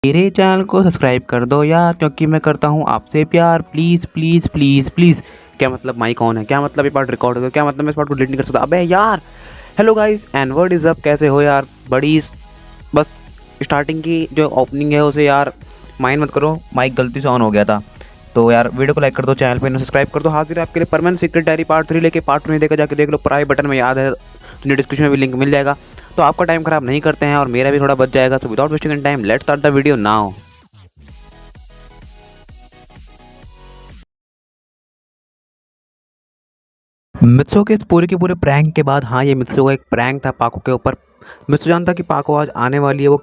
मेरे चैनल को सब्सक्राइब कर दो यार, क्योंकि मैं करता हूँ आपसे प्यार। Please please please please. क्या मतलब माइक ऑन है? क्या मतलब ये पार्ट रिकॉर्ड हो गया? क्या मतलब मैं इस पार्ट को डिलीट नहीं कर सकता? अबे यार। Hello guys and word is up. कैसे हो यार? बस स्टार्टिंग की जो ओपनिंग है उसे यार माइंड मत करो, माइक गलती से ऑन हो गया था। तो यार वीडियो को लाइक कर दो, चैनल पे सब्सक्राइब कर दो। हाजिर है आपके लिए परमानेंट सीक्रेट डायरी पार्ट 3 लेके। पार्ट 2 नहीं देखा जाके देख लो, प्राइम बटन में याद है तो डिस्क्रिप्शन में भी लिंक मिल जाएगा। तो आपका टाइम खराब नहीं करते हैं और मेरा भी थोड़ा बच जाएगा। So without wasting any time let's start the video now. मित्सो के इस पूरे के पूरे प्रैंक के बाद, हाँ ये मित्सो का एक प्रैंक था पाको के ऊपर। मित्सो जानता कि पाको आज आने वाली है। वो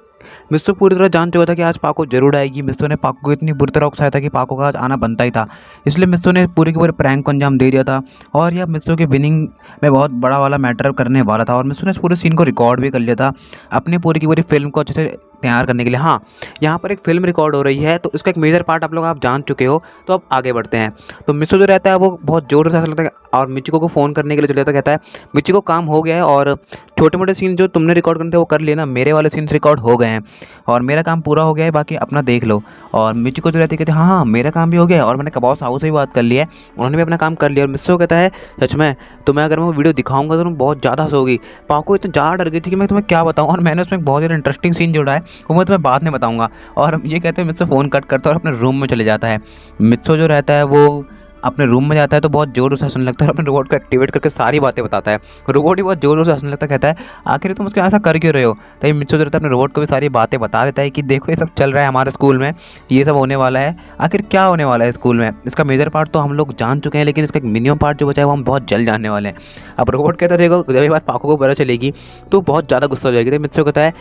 मित्सो पूरी तरह जान चुका था कि आज पाको जरूर आएगी। मित्सो ने पाको को इतनी बुरी तरह उकसाया था कि पाको का आज आना बनता ही था। इसलिए मित्सो ने पूरे के पूरे प्रैंक को अंजाम दे दिया था और यह मित्सो के विनिंग में बहुत बड़ा वाला मैटर करने वाला था। और मित्सो ने इस पूरे सीन को रिकॉर्ड भी कर लिया था अपनी पूरी की पूरी फिल्म को अच्छे से तैयार करने के लिए। हाँ, यहाँ पर एक फिल्म रिकॉर्ड हो रही है तो इसका एक मेजर पार्ट आप जान चुके हो। तो अब आगे बढ़ते हैं। तो मित्सो जो रहता है वो बहुत जोर से ऐसा लगता है और मिचिको को फ़ोन करने के लिए चले जाता, कहता है मिचिको काम हो गया है और छोटे मोटे सीन जो तुमने रिकॉर्ड करने थे वो कर लिए ना, मेरे वाले सीन्स रिकॉर्ड हो गए हैं और मेरा काम पूरा हो गया है, बाकी अपना देख लो। और मिचिको जो रहती है कहती है हाँ हाँ मेरा काम भी हो गया है और मैंने कबाब साहू से भी बात कर लिया है, उन्होंने भी अपना काम कर लिया। और मित्सो कहता है सच में तुम्हें अगर मैं वो वीडियो दिखाऊंगा तो तुम बहुत ज़्यादा हंसोगी। पाको इतना ज़्यादा डर गई थी कि मैं तुम्हें क्या बताऊँ, और मैंने उसमें बहुत ज़्यादा इंटरेस्टिंग सीन जोड़ा है वो मैं तुम्हें बाद में बताऊँगा। और ये कहते हैं मित्सो फ़ोन कट करता है और अपने रूम में चले जाता है। मित्सो जो रहता है वो अपने रूम में जाता है तो बहुत ज़ोर से हंसने लगता है और अपने रोबोट को एक्टिवेट करके सारी बातें बताता है। रोबोट ही बहुत ज़ोर से हंसने लगता है, कहता है आखिर तुम उसके ऐसा कर क्यों रहे हो। तभी मित्सो जो रहता है अपने रोबोट को भी सारी बातें बता देता है कि देखो ये सब चल रहा है हमारे स्कूल में, ये सब होने वाला है। आखिर क्या होने वाला है स्कूल में, इसका मेजर पार्ट तो हम लोग जान चुके हैं, लेकिन इसका एक मिनिमम पार्ट जो बचा है वो हम बहुत जल्द जानने वाले हैं। अब रोबोट कहता है देखो जब ये बात पाको को पता चलेगी तो बहुत ज़्यादा गुस्सा हो जाएगी। तो मित्सो कहता है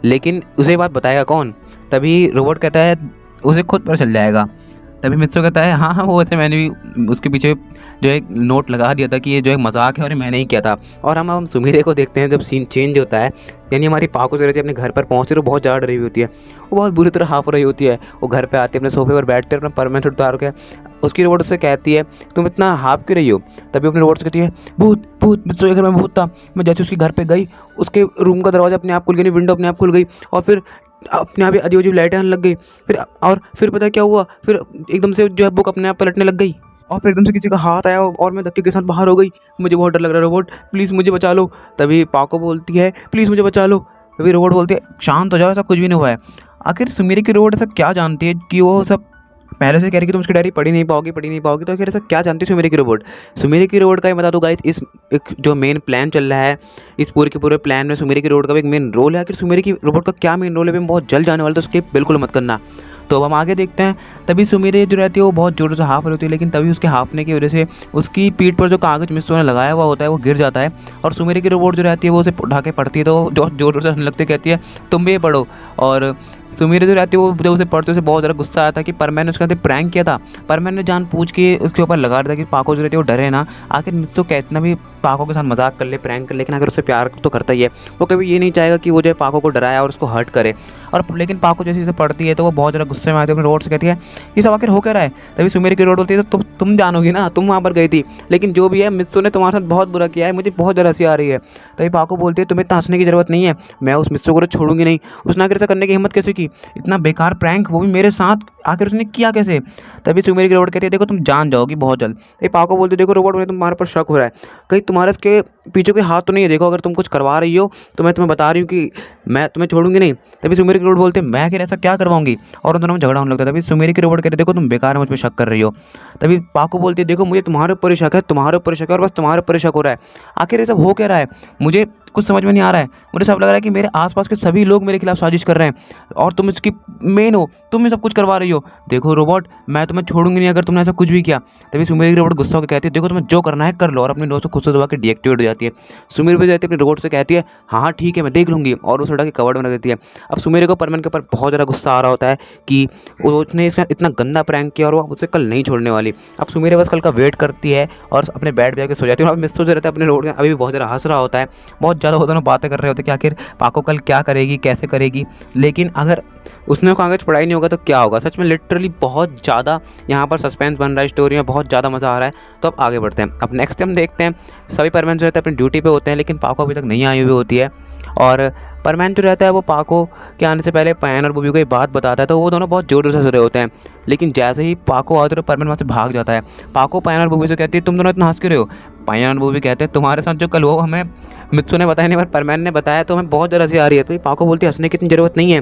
लेकिन उसे ये बात बताएगा कौन। तभी रोबोट कहता है उसे खुद पता चल जाएगा। तभी मित्सो कहता है हाँ हाँ वो वैसे मैंने भी उसके पीछे जो एक नोट लगा दिया था कि ये जो एक मजाक है और ये मैंने ही किया था। और हम सुमीरे को देखते हैं जब सीन चेंज होता है, यानी हमारी पाको जो रहती है अपने घर पर पहुँचती है तो बहुत ज़्यादा डरी हुई होती है, वो बहुत बुरी तरह हाफ रही होती है। वो घर पे आती है अपने सोफे पर बैठते हैं अपना परमानेंट उतार के, उसकी रोबोट से कहती है तुम इतना हाफ क्यों रही हो। तभी अपने रोबोट से कहती है भूत भूत। मित्सो के घर में भूत था। मैं जैसे उसके घर पे गई उसके रूम का दरवाज़ा अपने आप खुल गया, विंडो अपने आप खुल गई और फिर अपने आप ही अजीब अजीब लाइटें आने लग गई। फिर पता है क्या हुआ, फिर एकदम से जो है बुक अपने आप पलटने लग गई और फिर एकदम से किसी का हाथ आया और मैं धक्के के साथ बाहर हो गई। मुझे बहुत डर लग रहा है रोबोट, प्लीज़ मुझे बचा लो। तभी पाको बोलती है प्लीज़ मुझे बचा लो। तभी रोबोट बोलती है शांत हो जाओ, ऐसा कुछ भी नहीं हुआ है। आखिर सुमीरे की रोबोट ऐसा क्या जानती है कि वो सब पहले से कह रही कि तुम उसकी डायरी पढ़ी नहीं पाओगी। तो फिर ऐसा क्या जानती है सुमीरे की रोबोट। सुमीरे की रोबोट का ही बता दो गाइस, इस एक जो मेन प्लान चल रहा है, इस पूरे के पूरे प्लान में सुमीरे की रोबोट का भी एक मेन रोल है। आखिर सुमीरे की रोबोट का क्या मेन रोल है, हम बहुत जल्द जाने वाले, तो स्किप बिल्कुल मत करना। तो अब हम आगे देखते हैं। तभी सुमीरे जो रहती है वो बहुत जोर से हाफ रही होती है, लेकिन तभी उसके हाफने की वजह से उसकी पीठ पर जो कागज़ मित्सो ने लगाया हुआ होता है वो गिर जाता है और सुमीरे की रोबोट जो रहती है वो उसे उठा के पढ़ती है तो जो जोर से हंसने लगती है, कहती है तुम भी ये पढ़ो। और सुमीरे जो रहती है वो जब उसे पढ़ते उसे बहुत ज़्यादा गुस्सा आया था कि पर मैंने उसके साथ प्रैंक किया था, पर मैंने जान पूछ के उसके ऊपर लगा रहा था कि पाको जो रहती है वो डरे ना। आखिर मित्सो कितना भी पाको के साथ मजाक कर ले, प्रैंक कर ले, लेकिन अगर उसे प्यार तो करता ही है, वो कभी ये नहीं चाहेगा कि वो जो है पाको को डराया और उसको हर्ट करे। और लेकिन पाको जैसे इसे पढ़ती है तो वो बहुत ज़्यादा गुस्से में आती है, अपने रोड से कहती है ये सब आखिर हो क्या रहा है। तभी सुमीरे की रोड बोलती है तो तुम जानोगी ना, तुम वहाँ पर गई थी, लेकिन जो भी है मित्सो ने तुम्हारे साथ बहुत बुरा किया है, मुझे बहुत ज़्यादा हंसी आ रही है। तभी पाको बोलती है तुम्हें इतना हंसने की ज़रूरत नहीं है, मैं उस मित्सो को छोड़ूंगी नहीं। उसने आखिर ऐसा करने की हिम्मत कैसे की, इतना बेकार प्रैंक वो भी मेरे साथ, आखिर उसने किया कैसे। तभी सुमीरे की रोबोट कहती है देखो तुम जान जाओगी बहुत जल्द। ये पाको बोलती है देखो रोबोट मुझे तुम्हारे पर शक हो रहा है, कहीं तुम्हारे इसके पीछे कोई हाथ तो नहीं है, देखो अगर तुम कुछ करवा रही हो तो मैं तुम्हें बता रही हूँ कि मैं तुम्हें छोड़ूंगी नहीं। तभी सुमीरे की रोबोट बोलते हैं मैं आखिर ऐसा क्या करवाऊंगी, और उन दोनों में झगड़ा होने लगता है। तभी सुमीरे की रोबोट कहते देखो तुम बेकार है मुझ पर शक कर रही हो। तभी पाको बोलती है देखो मुझे तुम्हारे ऊपर ही शक है, तुम्हारे ऊपर शक है और बस तुम्हारे ऊपर शक हो रहा है। आखिर ये सब हो क्या रहा है, मुझे कुछ समझ में नहीं आ रहा है। मुझे सब लग रहा है कि मेरे आसपास के सभी लोग मेरे खिलाफ साजिश कर रहे हैं और तुम इसकी मेन हो, तुम ये सब कुछ करवा रही हो। देखो रोबोट मैं तुम्हें छोड़ूंगी नहीं अगर तुमने ऐसा कुछ भी किया। तभी सुमीर की रोबोट गुस्सा होकर कहती है देखो तुम्हें जो करना है कर लो, और अपने दोस्त को खुद से दबा के डीएक्टिवेट हो जाती है। सुमीर भी जाती है अपने रोबोट से कहती है हाँ हाँ ठीक है मैं देख लूँगी, और उसे उठा के कवर्ड में रख देती है। अब सुमीर को परमन के ऊपर बहुत ज़्यादा गुस्सा आ रहा होता है कि उसने इसका इतना गंदा प्रैंक किया और वो उसे कल नहीं छोड़ने वाली। अब सुमीर बस कल का वेट करती है और अपने बेड पे जाकर सो जाती है। और अब मिस्सो जो रहता है अपने रोड में अभी भी बहुत ज़्यादा हंस रहा होता है, बहुत ज़्यादा वो दोनों बातें कर रहे होते हैं कि आखिर पाको कल क्या करेगी कैसे करेगी। लेकिन अगर उसने कागज़ पढ़ा ही नहीं होगा तो क्या होगा। सच में लिटरली बहुत ज़्यादा यहाँ पर सस्पेंस बन रहा है, स्टोरी में बहुत ज़्यादा मज़ा आ रहा है। तो अब आगे बढ़ते हैं। अब नेक्स्ट हम देखते हैं सभी परमानेंट जो रहते हैं अपनी ड्यूटी पे होते हैं, लेकिन पाको अभी तक नहीं आई हुई होती है और परमैन जो रहता है वो पाको के आने से पहले पयान और बूबी को ये बात बताता है, तो वो दोनों बहुत जोर जोर से हंस रहे होते हैं। लेकिन जैसे ही पाको आता है तो परमैन वहाँ से भाग जाता है। पाको पयान और बूबी से कहती है तुम दोनों इतना हंस क्यों रहे हो। पयान और बूबी कहते हैं तुम्हारे साथ जो कल हुआ हमें मित्सु ने बताया नहीं पर परमैन ने बताया, तो हमें बहुत ज़्यादा हंसी आ रही है। तो ये पाको बोलती है हंसने की इतनी ज़रूरत नहीं है,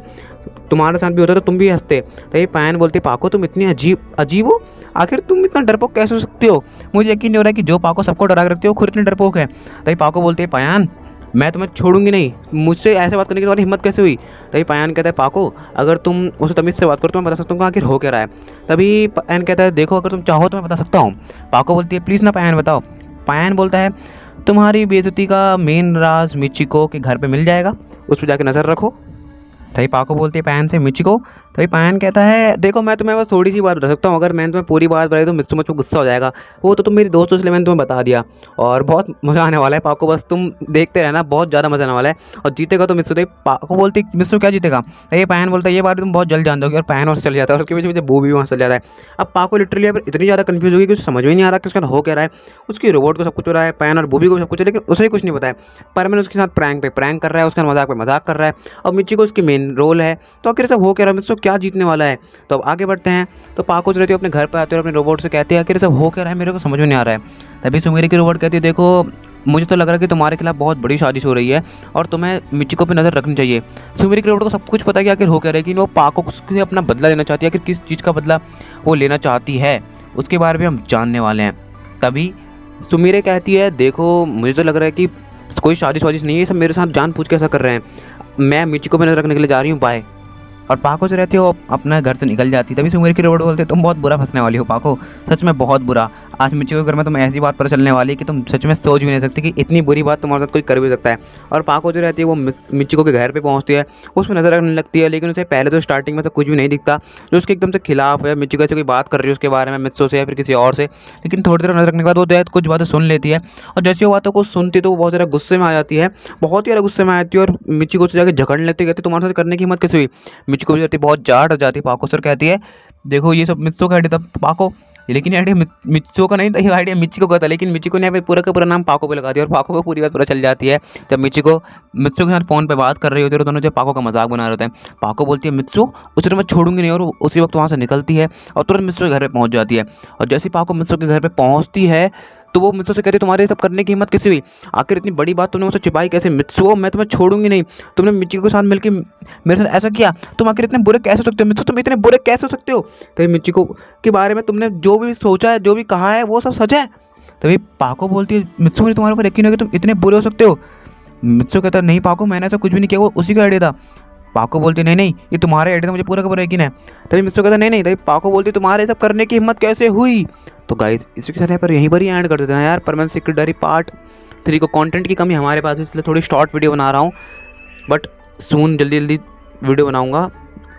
तुम्हारे साथ भी होता तो तुम भी हंसते। तो ये पयान बोलती है पाको तुम इतनी अजीब हो, आखिर तुम इतना डरपोक कैसे हो सकते हो। मुझे यकीन नहीं हो रहा है कि जो पाको सबको डरा के रखती है वो खुद इतनी डरपोक है। तभी पाको बोलती है पयान मैं तुम्हें छोड़ूंगी नहीं, मुझसे ऐसे बात करने की तुम्हारी हिम्मत कैसे हुई। तभी पयान कहता है पाको अगर तुम उसे तमीज़ से बात करो तो मैं बता सकता हूँ आखिर हो क्या रहा है। तभी पयान कहता है देखो अगर तुम चाहो तो मैं बता सकता हूँ। पाको बोलती है प्लीज़ ना पयान बताओ। पयान बोलता है तुम्हारी बेइज्जती का मेन राज मिचिको के घर पे मिल जाएगा, उस पर जाके नज़र रखो। तभी पाको बोलती है पयान से मिचिको। तभी पयान कहता है देखो मैं तुम्हें बस थोड़ी सी बात बता सकता हूँ, अगर मैंने तुम्हें पूरी बात बताई तो मित्सु मुझ पर गुस्सा हो जाएगा। वो तो तुम मेरी दोस्त हो इसलिए मैंने तुम्हें बता दिया, और बहुत मज़ा आने वाला है पाको, बस तुम देखते रहना, बहुत ज़्यादा मज़ा आने वाला है। और जीतेगा तो मित्सु। तभी पाको बोलती मित्सु क्या जीतेगा। ये पयान बोलता है ये बात तुम बहुत जल्द जान दोगे, और पयान वहाँ से चल जाता है और उसके पीछे बूबी भी वहाँ चल जाता है। अब पाको लिटरली इतनी ज़्यादा कन्फ्यूज होगी कि उसे समझ में नहीं आ रहा कि उसका हो क्या रहा है। उसकी रोबोट को सब कुछ हो रहा है, पयान और बूबी को सब कुछ है, लेकिन उसे ही कुछ नहीं पता है। परमैन उसके साथ प्रैंक पे प्रैंक कर रहा है, उसका मजाक पे मजाक कर रहा है, और मिची को उसकी मेन रोल है। तो आखिर सब हो क्या रहा है, मित्सु क्या जीतने वाला है। तो अब आगे बढ़ते हैं। तो पाको जो रहती है अपने घर पर आते हैं और अपने रोबोट से कहते हैं आखिर सब हो क्या रहा है, मेरे को समझ में नहीं आ रहा है। तभी सुमेरी की रोबोट कहती है देखो मुझे तो लग रहा है कि तुम्हारे खिलाफ बहुत बड़ी साजिश हो रही है और तुम्हें मिचिको पे नज़र रखनी चाहिए। सुमेरी की रोबोट को सब कुछ पता है कि आखिर हो क्या रहा है, लेकिन वो पाको से अपना बदला लेना चाहती है। आखिर किस चीज़ का बदला वो लेना चाहती है उसके बारे में हम जानने वाले हैं। तभी सुमेरी कहती है देखो मुझे तो लग रहा है कि कोई साजिश वाजिश नहीं है, सब मेरे साथ जानबूझ के ऐसा कर रहे हैं, मैं मिचिको पे नज़र रखने के लिए जा रही हूँ, बाय। और पाको जो रहती है वो अपना घर से निकल जाती है। तभी सुमेरी की रोबोट बोलते तुम बहुत बुरा फंसने वाली हो पाको, सच में बहुत बुरा। आज मिचिको के घर में तुम्हें ऐसी बात पता चलने वाली है कि तुम सच में सोच भी नहीं सकती कि इतनी बुरी बात तुम्हारे साथ कोई कर भी सकता है। और पाको जो रहती है वो मिचिको के घर पे पहुंचती है, उसमें नजर रखने लगती है, लेकिन उसे पहले तो स्टार्टिंग में से कुछ भी नहीं दिखता, जो उसके एकदम से खिलाफ है। मिचिको से कोई बात कर रही है उसके बारे में मित्सो से या फिर किसी और से, लेकिन थोड़ी देर नजर रखने के बाद वो कुछ बातें सुन लेती है। और जैसे वो बातों को सुनती तो वो बहुत ज़्यादा गुस्से में आ जाती है, बहुत ही ज़्यादा गुस्से में आ जाती है, और मिचिको से जाकर झगड़ने लगती है, कहती तुम्हारे साथ करने की हिम्मत कैसे हुई। मिचिको भी जाती बहुत जाट हो जाती है पाको से, कहती है देखो ये सब मित्सो का आइडिया था पाको, लेकिन ये आइडिया मित्सो का नहीं था, ये आइडिया मिचिको का था। लेकिन मिचिको ने यहाँ पे पूरा का पूरा नाम पाको पे लगा दिया और पाको को पूरी बात पता चल जाती है जब मिचिको मित्सो के साथ फ़ोन पे बात कर रही होती है, दोनों जब पाको का मजाक बना रहे होते हैं। पाको बोलती है मित्सो उसे तो मैं छोड़ूंगी नहीं, और उसी वक्त वहाँ से निकलती है और तुरंत मित्सो के घर पे पहुँच जाती है। और जैसे ही पाको मित्सो के घर पे पहुँचती है तो वो मित्सो से कहती है तुम्हारे सब करने की हिम्मत कैसे हुई, आखिर इतनी बड़ी बात तुमने मुझसे छिपाई कैसे। मित्सो मैं तुम्हें छोड़ूंगी नहीं, तुमने मिचिको के साथ मिलकर मेरे साथ ऐसा किया, तुम आखिर इतने बुरे कैसे हो सकते हो मित्सो, तुम इतने बुरे कैसे हो सकते हो। तभी मिचिको के बारे में तुमने जो भी सोचा है जो भी कहा है वो सब सच है। तभी पाको बोलती है मित्सो मुझे तुम्हारे ऊपर यकीन हो कि तुम इतने बुरे हो सकते हो। मित्सो कहता है नहीं पाको मैंने ऐसा कुछ भी नहीं किया, वो उसी का आइडिया था। पाको बोलती नहीं नहीं ये तुम्हारे आइडिया था, मुझे पूरा का पूरा यकीन है। तभी मित्सो कहता नहीं नहीं। तभी पाको बोलती तुम्हारे सब करने की हिम्मत कैसे हुई। तो गाइस इसी के साथ यहाँ पर यहीं पर ही एंड कर देते हैं यार। परमैन सीक्रेट डायरी पार्ट 3 को कंटेंट की कमी हमारे पास है, इसलिए थोड़ी शॉर्ट वीडियो बना रहा हूँ, बट सून जल्दी जल्दी वीडियो बनाऊंगा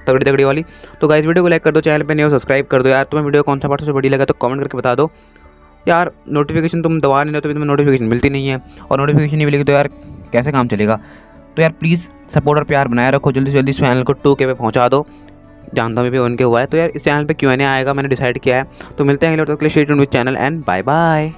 तगड़ी तगड़ी वाली। तो गाइस वीडियो को लाइक कर दो, चैनल पे नहीं हो सब्सक्राइब कर दो यार। तुम्हें वीडियो कौन सा पार्ट सबसे बढ़िया लगा तो कमेंट करके बता दो यार। नोटिफिकेशन तुम दबा नहीं हो तो तुम्हें नोटिफिकेशन मिलती नहीं है, और नोटिफिकेशन नहीं मिलेगी तो यार कैसे काम चलेगा। तो यार प्लीज़ सपोर्ट और प्यार बनाए रखो, जल्दी से जल्दी इस चैनल को 2K पे पहुँचा दो। जानता हूँ भी 1K हुआ है, तो यार इस चैनल पे Q&A आएगा मैंने डिसाइड किया है। तो मिलते हैं अगले वीडियो के लिए, stay tuned with channel and bye bye.